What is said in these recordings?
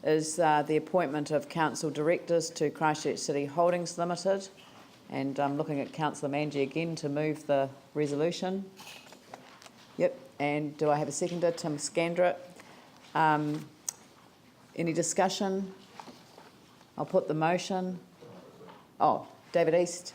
is the appointment of council directors to Christchurch City Holdings Limited. And I'm looking at Councillor Manji again to move the resolution. Yep, and do I have a seconder? Tim Scandrett. Any discussion? I'll put the motion. Oh, David East.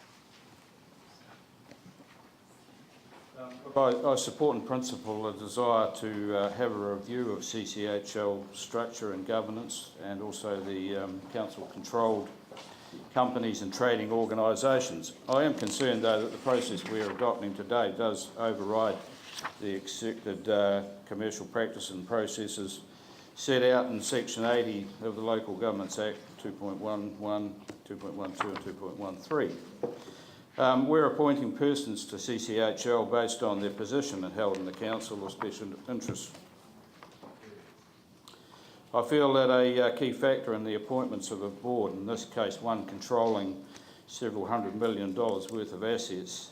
I support in principle a desire to have a review of CCHL structure and governance, and also the council-controlled companies and trading organisations. I am concerned, though, that the process we are adopting today does override the accepted commercial practice and processes set out in Section 80 of the Local Governments Act 2.11, 2.12 and 2.13. We're appointing persons to CCHL based on their position and held in the council or special interest. I feel that a key factor in the appointments of a board, in this case one controlling several $100 million worth of assets,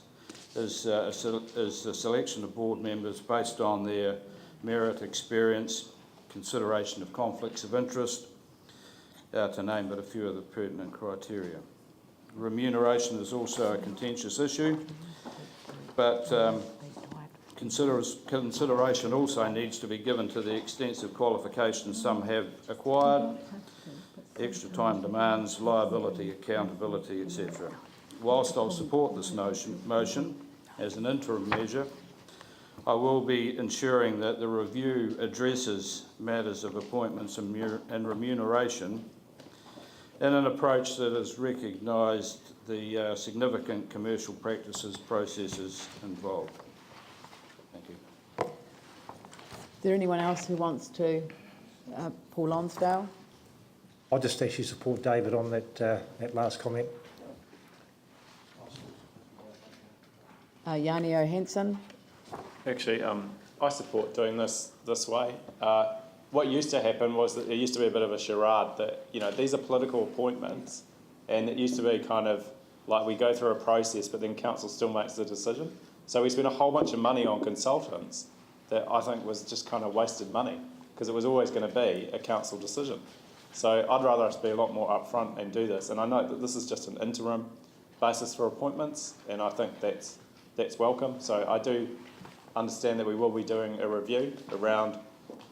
is the selection of board members based on their merit, experience, consideration of conflicts of interest, to name but a few of the pertinent criteria. Remuneration is also a contentious issue, but consideration also needs to be given to the extensive qualifications some have acquired, extra time demands, liability, accountability, etc. Whilst I'll support this motion as an interim measure, I will be ensuring that the review addresses matters of appointments and remuneration in an approach that has recognised the significant commercial practices, processes involved. Thank you. Is there anyone else who wants to? Paul Lonsdale? I'll just actually support David on that last comment. Yanio Henson? Actually, I support doing this way. What used to happen was that there used to be a bit of a charade that, you know, these are political appointments, and it used to be kind of like we go through a process, but then council still makes the decision. So we spent a whole bunch of money on consultants that I think was just kind of wasted money, because it was always going to be a council decision. So I'd rather us be a lot more upfront and do this. And I know that this is just an interim basis for appointments, and I think that's welcome. So I do understand that we will be doing a review around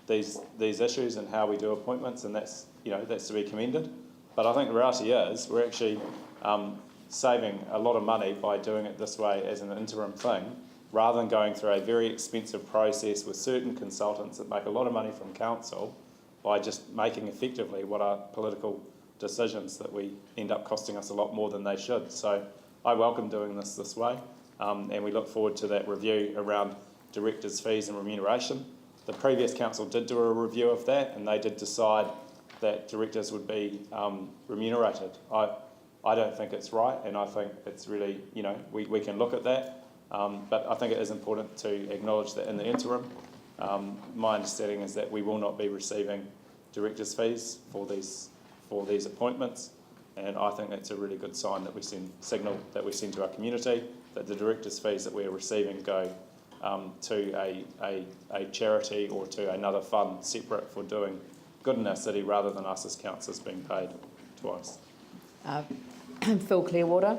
these issues and how we do appointments, and that's to be commended. But I think the reality is we're actually saving a lot of money by doing it this way as an interim thing, rather than going through a very expensive process with certain consultants that make a lot of money from council by just making effectively what are political decisions that we end up costing us a lot more than they should. So I welcome doing this way, and we look forward to that review around directors' fees and remuneration. The previous council did do a review of that, and they did decide that directors would be remunerated. I don't think it's right, and I think it's really, we can look at that, but I think it is important to acknowledge that in the interim, my understanding is that we will not be receiving directors' fees for these appointments, and I think that's a really good sign that we signal that we send to our community that the directors' fees that we're receiving go to a charity or to another fund separate for doing good in our city, rather than us as councillors being paid twice. Phil Clearwater?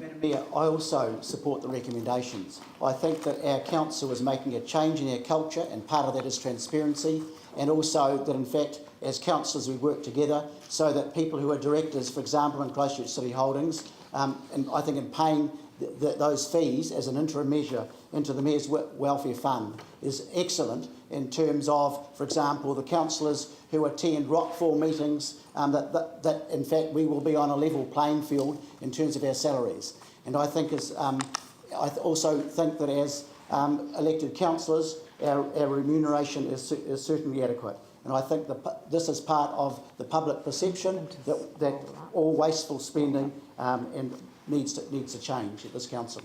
Madam Mayor, I also support the recommendations. I think that our council is making a change in our culture, and part of that is transparency, and also that in fact as councillors we work together so that people who are directors, for example in Christchurch City Holdings, and I think in paying those fees as an interim measure into the Mayor's Welfare Fund is excellent in terms of, for example, the councillors who attend Rockfall meetings, that in fact we will be on a level playing field in terms of our salaries. And I think I also think that as elected councillors, our remuneration is certainly adequate. And I think this is part of the public perception that all wasteful spending and needs to change at this council.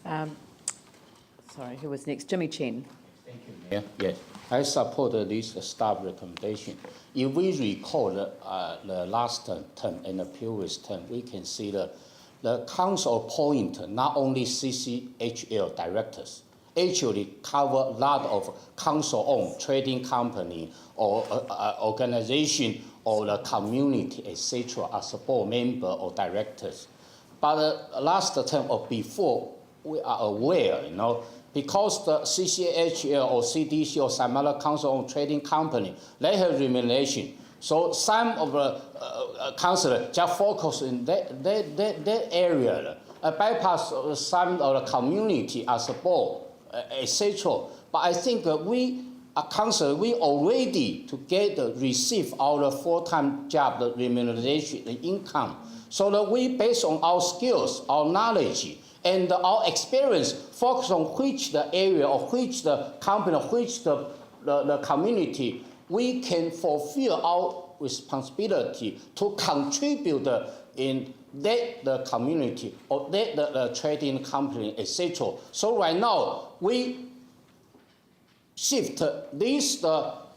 Sorry, who was next? Jimmy Chen. Thank you, Mayor. Yes, I support this staff recommendation. If we recall the last term and the previous term, we can see the council appoint not only CCHL directors, actually cover a lot of council-owned trading company or organization or the community, etc., as a board member or directors. But last term or before, we are aware, because the CCHL or CDC or some other council-owned trading company, they have remuneration. So some of the councillors just focus in that area, bypass some of the community as a board, etc. But I think we, councillors, we already together receive our full-time job, the remuneration, the income. So that we, based on our skills, our knowledge, and our experience, focus on which the area or which the company, which the community, we can fulfill our responsibility to contribute in that the community or that the trading company, etc. So right now, we shift this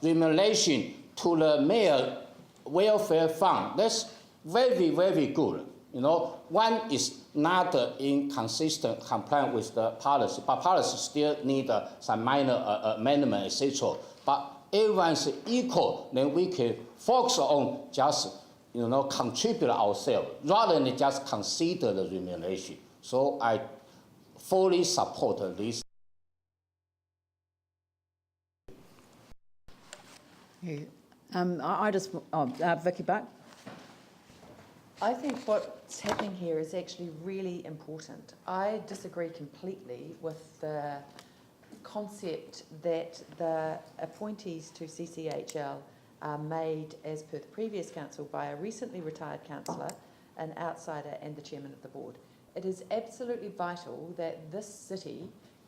remuneration to the mayor welfare fund. That's very, very good. One is not inconsistent compliant with the policy, but policy still need some minor amendment, etc. But everyone's equal, then we can focus on just contribute ourselves rather than just consider the remuneration. So I fully support this. Vicky Buck. I think what's happening here is actually really important. I disagree completely with the concept that the appointees to CCHL are made, as per the previous council, by a recently retired councillor, an outsider and the chairman of the board. It is absolutely vital that this city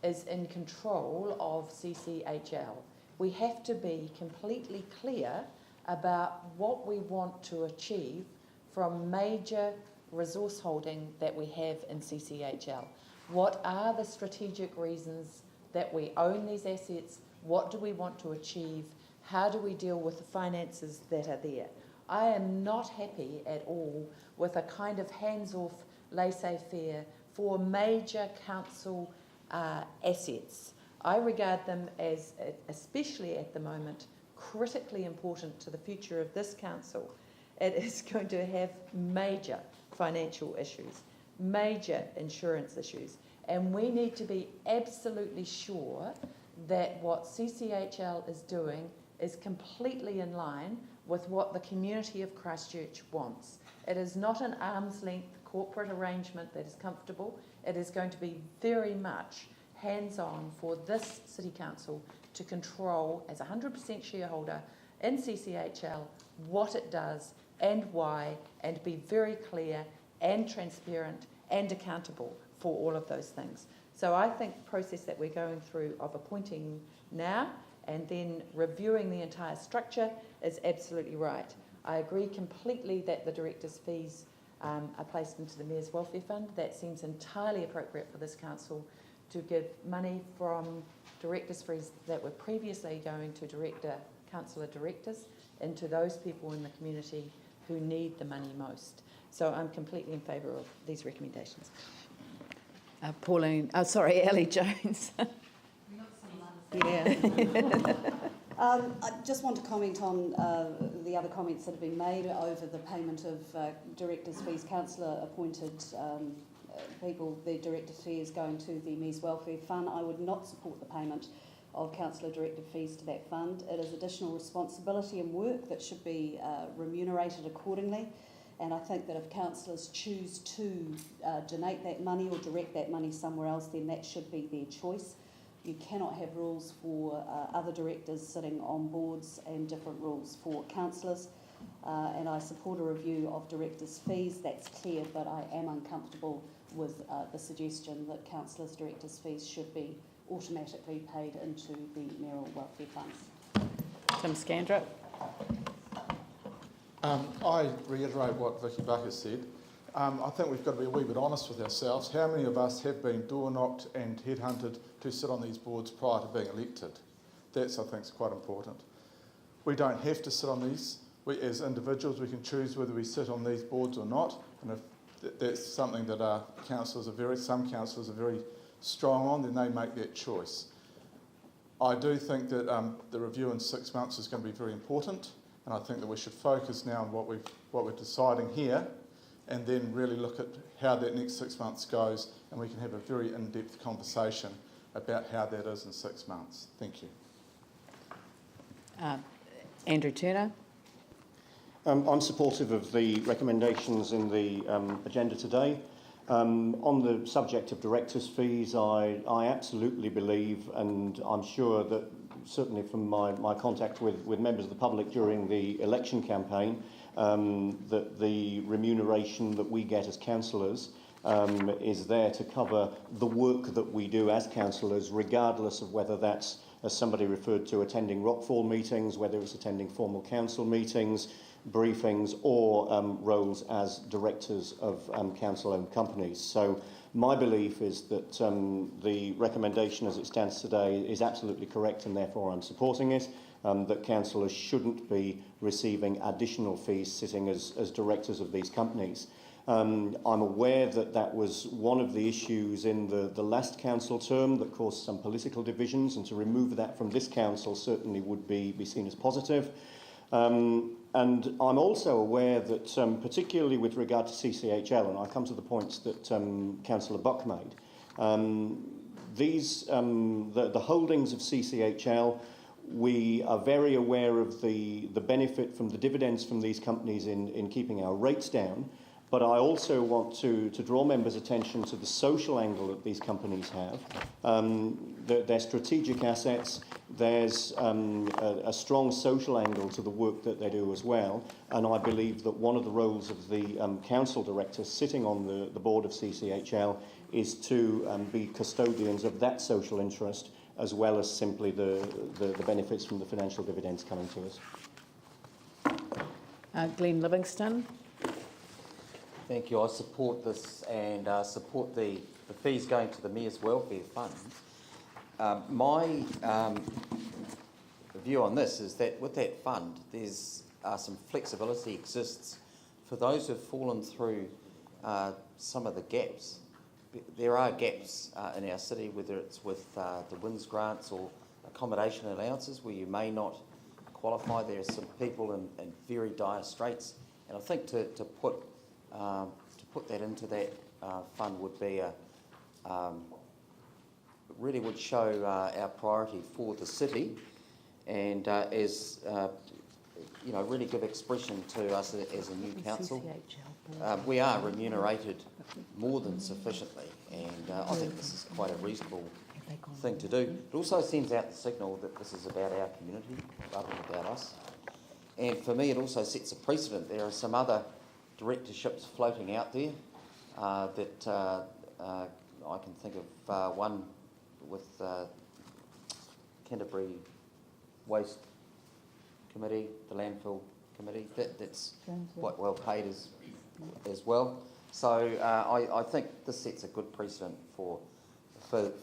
is in control of CCHL. We have to be completely clear about what we want to achieve from major resource holding that we have in CCHL. What are the strategic reasons that we own these assets? What do we want to achieve? How do we deal with the finances that are there? I am not happy at all with a kind of hands-off laissez-faire for major council assets. I regard them as, especially at the moment, critically important to the future of this council. It is going to have major financial issues, major insurance issues, and we need to be absolutely sure that what CCHL is doing is completely in line with what the community of Christchurch wants. It is not an arm's length corporate arrangement that is comfortable. It is going to be very much hands-on for this City Council to control, as a 100% shareholder in CCHL, what it does and why, and be very clear and transparent and accountable for all of those things. So I think the process that we're going through of appointing now and then reviewing the entire structure is absolutely right. I agree completely that the directors' fees are placed into the Mayor's Welfare Fund. That seems entirely appropriate for this council to give money from directors' fees that were previously going to councillor directors into those people in the community who need the money most. So I'm completely in favour of these recommendations. Ellie Jones. Yeah. I just want to comment on the other comments that have been made over the payment of directors' fees. Councillor appointed people, their director's fee is going to the Mayor's Welfare Fund. I would not support the payment of councillor director fees to that fund. It is additional responsibility and work that should be remunerated accordingly. And I think that if councillors choose to donate that money or direct that money somewhere else, then that should be their choice. You cannot have rules for other directors sitting on boards and different rules for councillors. And I support a review of directors' fees, that's clear, but I am uncomfortable with the suggestion that councillors' directors' fees should be automatically paid into the mayoral welfare funds. Tim Scandrett. I reiterate what Vicky Buck has said. I think we've got to be a wee bit honest with ourselves. How many of us have been door-knocked and headhunted to sit on these boards prior to being elected? That's, I think, is quite important. We don't have to sit on these. We, as individuals, we can choose whether we sit on these boards or not. And if that's something that some councillors are very strong on, then they make that choice. I do think that the review in 6 months is going to be very important, and I think that we should focus now on what we're deciding here, and then really look at how that next 6 months goes, and we can have a very in-depth conversation about how that is in 6 months. Thank you. Andrew Turner. I'm supportive of the recommendations in the agenda today. On the subject of directors' fees, I absolutely believe, and I'm sure that certainly from my contact with members of the public during the election campaign, that the remuneration that we get as councillors is there to cover the work that we do as councillors, regardless of whether that's, as somebody referred to, attending Rockfall meetings, whether it's attending formal council meetings, briefings, or roles as directors of council-owned companies. So my belief is that the recommendation as it stands today is absolutely correct, and therefore I'm supporting it, that councillors shouldn't be receiving additional fees sitting as directors of these companies. I'm aware that that was one of the issues in the last council term that caused some political divisions, and to remove that from this council certainly would be seen as positive. And I'm also aware that, particularly with regard to CCHL, and I come to the points that Councillor Buck made, the holdings of CCHL, we are very aware of the benefit from the dividends from these companies in keeping our rates down. But I also want to draw members' attention to the social angle that these companies have. They're strategic assets. There's a strong social angle to the work that they do as well. And I believe that one of the roles of the council directors sitting on the board of CCHL is to be custodians of that social interest, as well as simply the benefits from the financial dividends coming to us. Glenn Livingston. Thank you. I support this and support the fees going to the Mayor's Welfare Fund. My view on this is that with that fund, there's some flexibility exists for those who've fallen through some of the gaps. There are gaps in our city, whether it's with the WINS grants or accommodation allowances, where you may not qualify. There are some people in very dire straits, and I think to put that into that fund would be really would show our priority for the city, and as you know, really give expression to us as a new council. We are remunerated more than sufficiently, and I think this is quite a reasonable thing to do. It also sends out the signal that this is about our community rather than about us. And for me, it also sets a precedent. There are some other directorships floating out there that I can think of one with Canterbury Waste Committee, the Landfill Committee, that's quite well paid as well. So I think this sets a good precedent for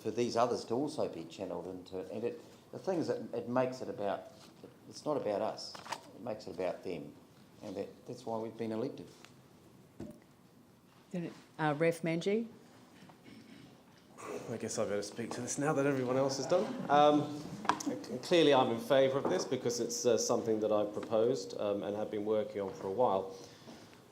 these others to also be channelled into it. And the thing is that it makes it about, it's not about us, it makes it about them. And that's why we've been elected. Ref Manji. I guess I better speak to this now that everyone else has done. Clearly I'm in favour of this because it's something that I've proposed and have been working on for a while.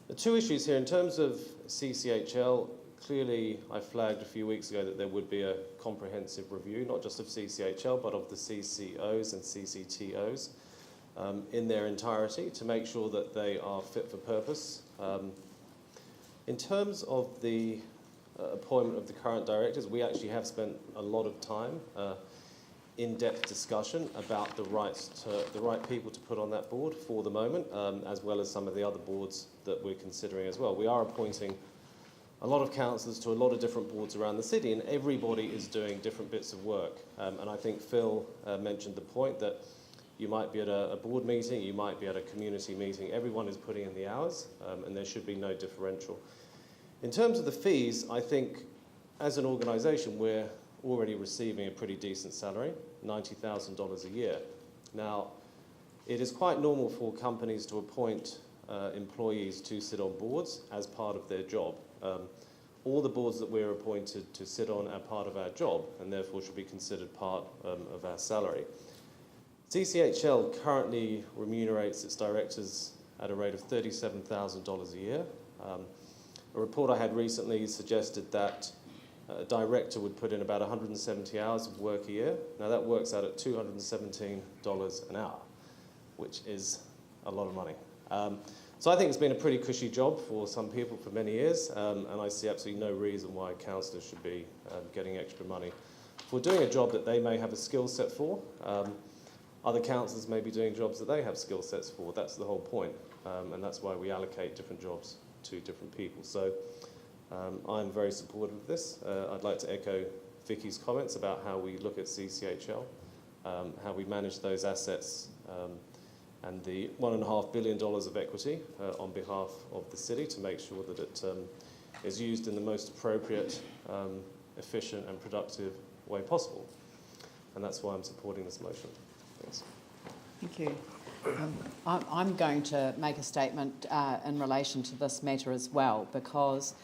The two issues here, in terms of CCHL, clearly I flagged a few weeks ago that there would be a comprehensive review, not just of CCHL, but of the CCOs and CCTOs in their entirety, to make sure that they are fit for purpose. In terms of the appointment of the current directors, we actually have spent a lot of time in-depth discussion about the right people to put on that board for the moment, as well as some of the other boards that we're considering as well. We are appointing a lot of councillors to a lot of different boards around the city, and everybody is doing different bits of work. And I think Phil mentioned the point that you might be at a board meeting, you might be at a community meeting. Everyone is putting in the hours, and there should be no differential. In terms of the fees, I think as an organisation we're already receiving a pretty decent salary, $90,000 a year. Now, it is quite normal for companies to appoint employees to sit on boards as part of their job. all the boards that we're appointed to sit on are part of our job and therefore should be considered part of our salary. CCHL currently remunerates its directors at a rate of $37,000 a year. A report I had recently suggested that a director would put in about 170 hours of work a year. Now that works out at $217 an hour, which is a lot of money. So I think it's been a pretty cushy job for some people for many years, and I see absolutely no reason why councillors should be getting extra money for doing a job that they may have a skill set for. Other councillors may be doing jobs that they have skill sets for. That's the whole point, and that's why we allocate different jobs to different people. So I'm very supportive of this. I'd like to echo Vicky's comments about how we look at CCHL, how we manage those assets, and the $1.5 billion of equity on behalf of the city to make sure that it is used in the most appropriate, efficient and productive way possible. And that's why I'm supporting this motion. Thanks. Thank you. I'm going to make a statement in relation to this matter as well, because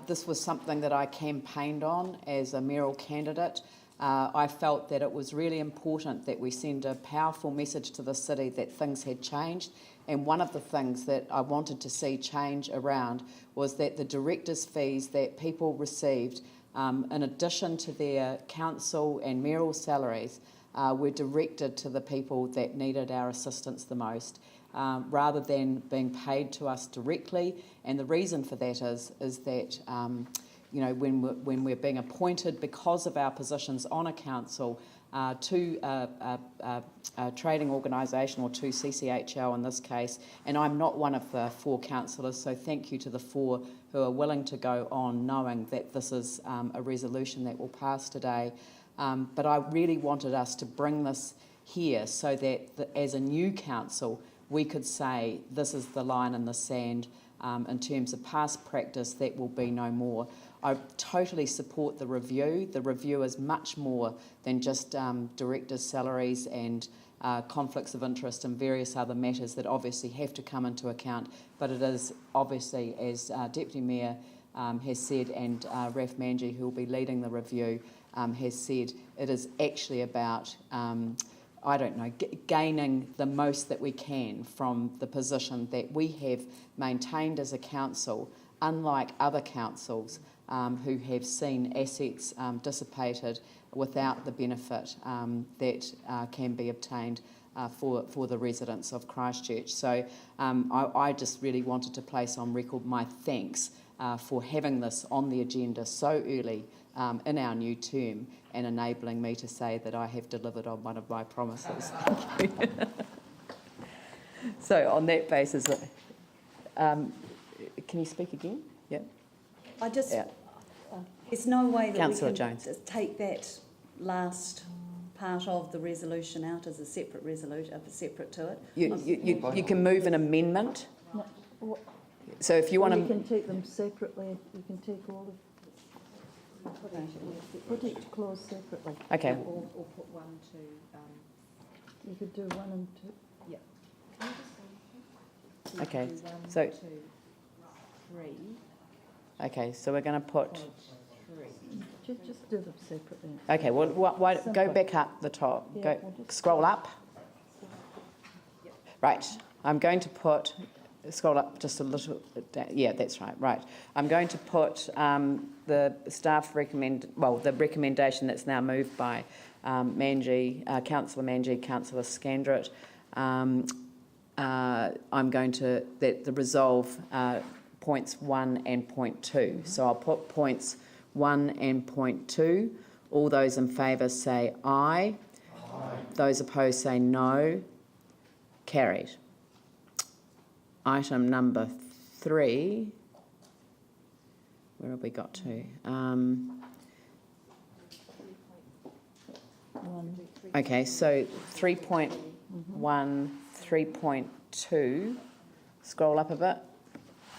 this was something that I campaigned on as a mayoral candidate. I felt that it was really important that we send a powerful message to the city that things had changed, and one of the things that I wanted to see change around was that the directors' fees that people received, in addition to their council and mayoral salaries, were directed to the people that needed our assistance the most, rather than being paid to us directly. And the reason for that is that you know, when we're being appointed because of our positions on a council to a trading organisation, or to CCHL in this case, and I'm not one of the 4 councillors, so thank you to the 4 who are willing to go on knowing that this is a resolution that will pass today. But I really wanted us to bring this here so that as a new council we could say this is the line in the sand in terms of past practice, that will be no more. I totally support the review. The review is much more than just directors' salaries and conflicts of interest and various other matters that obviously have to come into account, but it is obviously, as Deputy Mayor has said, and Raf Manji, who will be leading the review, has said, it is actually about I don't know, gaining the most that we can from the position that we have maintained as a council, unlike other councils who have seen assets dissipated without the benefit that can be obtained for the residents of Christchurch. So I just really wanted to place on record my thanks for having this on the agenda so early in our new term, and enabling me to say that I have delivered on one of my promises. Thank you. So on that basis, can you speak again? Yep. I just, Yeah. there's no way that Councillor we can Jones. take that last part of the resolution out as a separate resolution, separate to it. You can move an amendment. So if you want to... You can take them separately. You can take all of... Put each clause separately. Okay. Or put 1 to... You could do 1 and 2. Yeah. Okay, Do 1, so... 2, 3. Okay, so we're going to put... 3. Just do them separately. Okay, well, why, go back up the top. Yeah, Go, scroll up. Right, I'm going to put... Scroll up just a little. Yeah, that's right. Right. I'm going to put the staff the recommendation that's now moved by Manji, Councillor Manji, Councillor Scandrett. I'm going to that the resolve points 1 and point 2. So I'll put points 1 and point 2. All those in favour say aye. Aye. Those opposed say no. Carried. Item number 3, where have we got to? Okay, so 3.1, 3.2, scroll up a bit.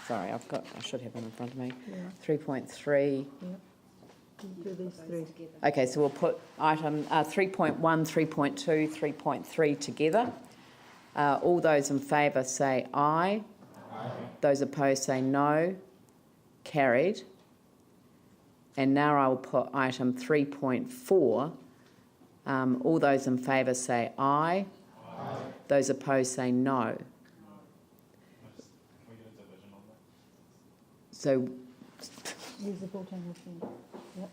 Sorry, I should have them in front of me. Yeah. 3.3. Yeah. Do these 3. Okay, so we'll put item 3.1, 3.2, 3.3 together. All those in favour say aye. Aye. Those opposed say no. Carried. And now I will put item 3.4. All those in favour say aye. Aye. Those opposed say no. So, Use the voting machine. Yep.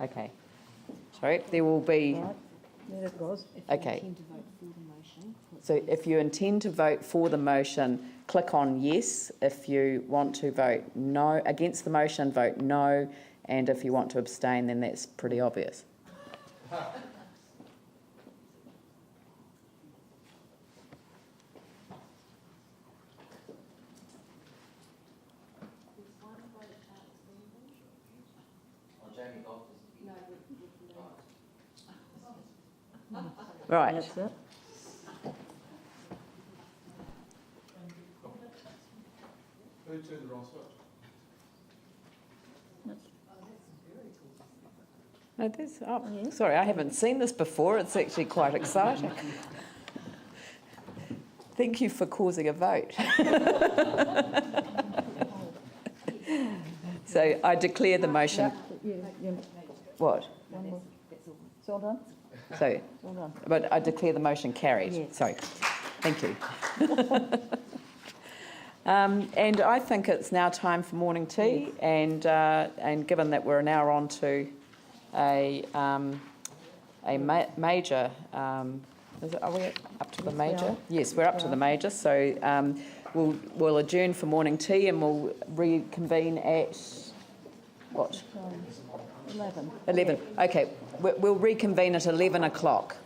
okay. Sorry, there will be... Right, there it goes. Okay. So if you intend to vote for the motion, click on yes. If you want to vote no against the motion, vote no. And if you want to abstain, then that's pretty obvious. Right. That's it. Who turned the wrong switch? No, sorry, I haven't seen this before. It's actually quite exciting. Thank you for causing a vote. So I declare the motion. What? One more. It's all done? So, All done. but I declare the motion carried. Yes. Sorry. Thank you. And I think it's now time for morning tea, and given that we're now on to a major, are we up to the major? Yes, we're up to the major. So we'll adjourn for morning tea, and we'll reconvene at what? 11. 11. Okay, we'll reconvene at 11 o'clock.